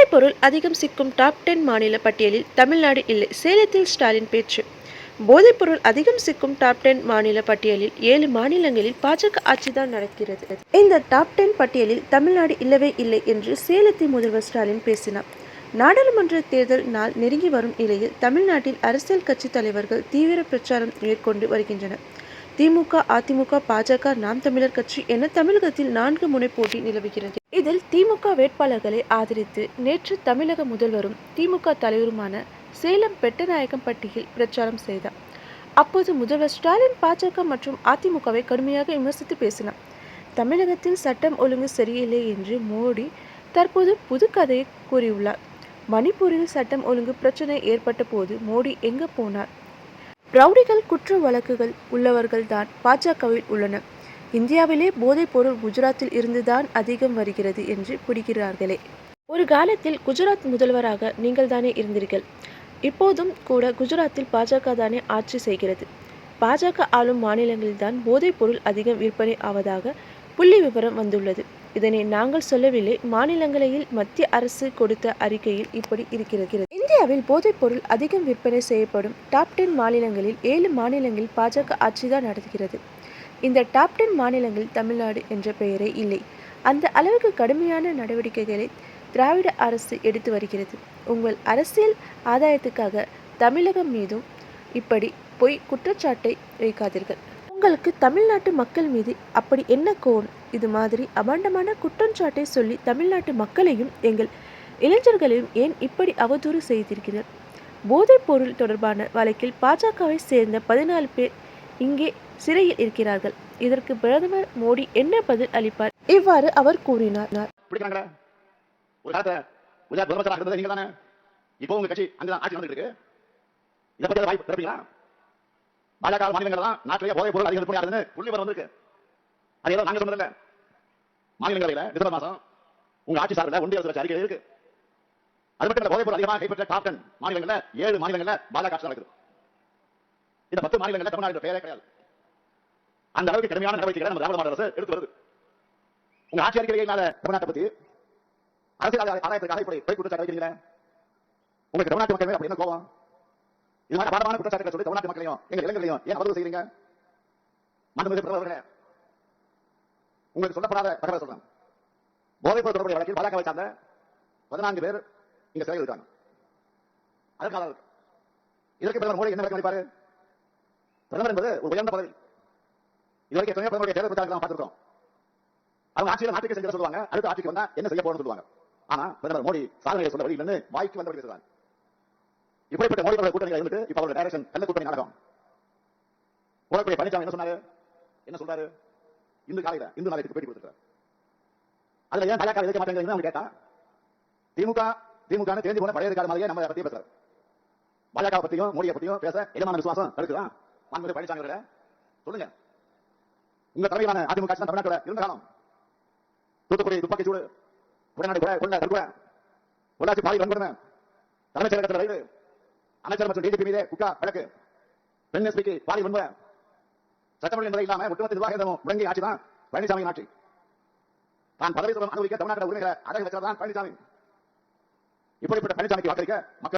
போதைப்பொருள் அதிகம் சிக்கும் டாப் 10 மாநில பட்டியலில் தமிழ்நாடு இல்லை. சேலத்தில் ஸ்டாலின் பேச்சு. போதைப்பொருள் அதிகம் சிக்கும் டாப் 10 மாநில பட்டியலில் 7 மாநிலங்களில் பாஜக ஆட்சிதான் நடக்கிறது. இந்த டாப் 10 பட்டியலில் தமிழ்நாடு இல்லவே இல்லை என்று சேலத்தில் முதல்வர் ஸ்டாலின் பேசினார். நாடாளுமன்ற தேர்தல் நாள் நெருங்கி வரும் நிலையில் தமிழ்நாட்டில் அரசியல் கட்சி தலைவர்கள் தீவிர பிரச்சாரம் மேற்கொண்டு வருகின்றனர். திமுக, அதிமுக, பாஜக, நாம் தமிழர் கட்சி என தமிழகத்தில் 4 முனை போட்டி நிலவுகிறது. இதில் திமுக வேட்பாளர்களை ஆதரித்து நேற்று தமிழக முதல்வரும் திமுக தலைவருமான சேலம் பெட்டநாயக்கம்பட்டியில் பிரச்சாரம் செய்தார். அப்போது முதல்வர் ஸ்டாலின் பாஜக மற்றும் அதிமுகவை கடுமையாக விமர்சித்து பேசினார். தமிழகத்தில் சட்டம் ஒழுங்கு சரியில்லை என்று மோடி தற்போது புது கதையை கூறியுள்ளார். மணிப்பூரில் சட்டம் ஒழுங்கு பிரச்சனை ஏற்பட்ட போது மோடி எங்க போனார்? ரவுடிகள், குற்ற வழக்குகள் உள்ளவர்கள் தான் பாஜகவில் உள்ளனர். இந்தியாவிலே போதைப் பொருள் குஜராத்தில் இருந்துதான் அதிகம் வருகிறது என்று பிடிக்கிறார்களே. ஒரு காலத்தில் குஜராத் முதல்வராக நீங்கள் தானே இருந்தீர்கள். இப்போதும் கூட குஜராத்தில் பாஜக தானே ஆட்சி செய்கிறது. பாஜக ஆளும் மாநிலங்களில்தான் போதைப் பொருள் அதிகம் விற்பனை ஆவதாக புள்ளி விவரம் வந்துள்ளது. இதனை நாங்கள் சொல்லவில்லை. மாநிலங்களில் மத்திய அரசு கொடுத்த அறிக்கையில் இப்படி இருக்கிறது. இந்தியாவில் போதைப் பொருள் அதிகம் விற்பனை செய்யப்படும் டாப் 10 மாநிலங்களில் 7 மாநிலங்களில் பாஜக ஆட்சிதான் நடத்துகிறது. இந்த டாப் 10 மாநிலங்களில் தமிழ்நாடு என்ற பெயரே இல்லை. அந்த அளவுக்கு கடுமையான நடவடிக்கைகளை திராவிட அரசு எடுத்து வருகிறது. உங்கள் அரசியல் ஆதாயத்துக்காக தமிழகம் மீதும் இப்படி பொய் குற்றச்சாட்டை வைக்காதீர்கள். உங்களுக்கு தமிழ்நாட்டு மக்கள் மீது அப்படி என்ன கோவம்? இது மாதிரி அபாண்டமான குற்றச்சாட்டை சொல்லி தமிழ்நாட்டு மக்களையும் எங்கள் இளைஞர்களையும் ஏன் இப்படி அவதூறு செய்திருக்கிறார்? போதைப் பொருள் தொடர்பான வழக்கில் பாஜகவை சேர்ந்த 14 பேர் இங்கே சிறையில் இருக்கிறார்கள். இதற்கு பிரதமர் மோடி என்ன பதில் அளிப்பார்? இவ்வாறு அவர் கூறினார். பாஜக மாநிலங்கள் தான் நாட்டிலேயே போதைப் பொருள் அதிகம் விற்பனை ஆகுதுன்னு புள்ளி விவரம் வந்திருக்கு. அது ஏதோ நாங்க சொன்னதில்ல. மாநிலங்களவையில டிசம்பர் மாசம் உங்க ஆட்சி சார்பில் ஒன்றிய அரசு அறிக்கை இருக்கு. அது மட்டும் இல்ல, போதைப் பொருள் அதிகமாக கைப்பற்ற டாப் 10 மாநிலங்கள்ல 7 மாநிலங்கள்ல பாஜக ஆட்சி நடக்குது. இந்த 10 மாநிலங்கள்ல தமிழ்நாடு பெயரே கிடையாது. அந்த அளவுக்கு கடுமையான நடவடிக்கைகளை நம்ம திராவிட மாடல் அரசு எடுத்து வருது. உங்க ஆட்சி அறிக்கையில் இல்லாத தமிழ்நாட்டை பத்தி அரசியல் ஆதாயத்துக்காக இப்படி பொய் குற்றச்சாட்டு வைக்கிறீங்களே. உங்களுக்கு தமிழ்நாட்டு மக்கள் அப்படி என்ன கோபம்? இது மாதிரி அபாரமான குற்றச்சாட்டுகளை சொல்லி தமிழ்நாட்டு மக்களையும் எங்க இளைஞர்களையும் ஏன் அவதூறு செய்றீங்க? உங்களுக்கு சொல்லப்படாத தகவல் சொல்றேன். போதைப் பொருள் தொடர்புடைய வழக்கில் பாஜகவை சார்ந்த 14 பேர் இங்க சிறையில் இருக்காங்க. அதற்காக இதற்கு பிரதமர் மோடி என்ன விளக்கம் அளிப்பாரு? பிரதமர் என்பது ஒரு உயர்ந்த பதவி. இதுவரைக்கும் எத்தனையோ பிரதமருடைய தேர்தல் பிரச்சாரத்தை நாம் பார்த்திருக்கோம். அவங்க ஆட்சியில் நாட்டுக்கு செஞ்ச சொல்லுவாங்க, அடுத்த ஆட்சிக்கு வந்தா என்ன செய்ய போறோம்னு சொல்லுவாங்க. ஆனா பிரதமர் மோடி சாதனையை சொல்ல வழி இல்லைன்னு வாய்க்கு வந்தபடி பேசுறாங்க. இப்படிப்பட்ட மோடி அவர்கள் கூட்டணியில் இருந்துட்டு இப்ப அவருடைய டைரக்ஷன் கள்ள கூட்டணி நாடகம். கோலக்குடி பழனிசாமி என்ன சொன்னாரு? என்ன சொல்றாரு? இந்து நாளைக்கு பேட்டி கொடுத்துருக்காரு. அதுல ஏன் பாஜக எதிர்க்க மாட்டேங்கிறீங்கன்னு அவங்க கேட்டா, திமுக தெரிஞ்சு போன பழைய இருக்காத மாதிரியே நம்ம பத்தி பேசுறாரு. பாஜக பத்தியும் மோடியை பத்தியும் பேச இடமான விசுவாசம் இருக்குதான். மாண்புமிகு பழனிசாமி அவர்களே சொல்லுங்க, உங்க தலைமையிலான அதிமுக தமிழ்நாட்டோட இருந்த காலம் தூத்துக்குடி துப்பாக்கி சூடு, உடனடி கொண்ட தற்கொலை, பொள்ளாச்சி பாலி வன்கொடுமை, தலைமைச் செயலகத்தில் ரைடு, அமைச்சர் மற்றும் டிஜிபி மீதே குக்கா வழக்கு, பெண் எஸ்பிக்கு பாலி வன்முறை, சட்டமன்ற என்பதை இல்லாம ஒட்டுமொத்த நிர்வாகமும் முடங்கி ஆட்சிதான் பழனிசாமி ஆட்சி. தான் பதவி சுகம் அனுபவிக்க தமிழ்நாட்டில் உரிமைகளை அடகு வச்சதான் பழனிசாமி. இப்படிப்பட்ட பழனிசாமிக்கு வாக்களிக்க மக்கள்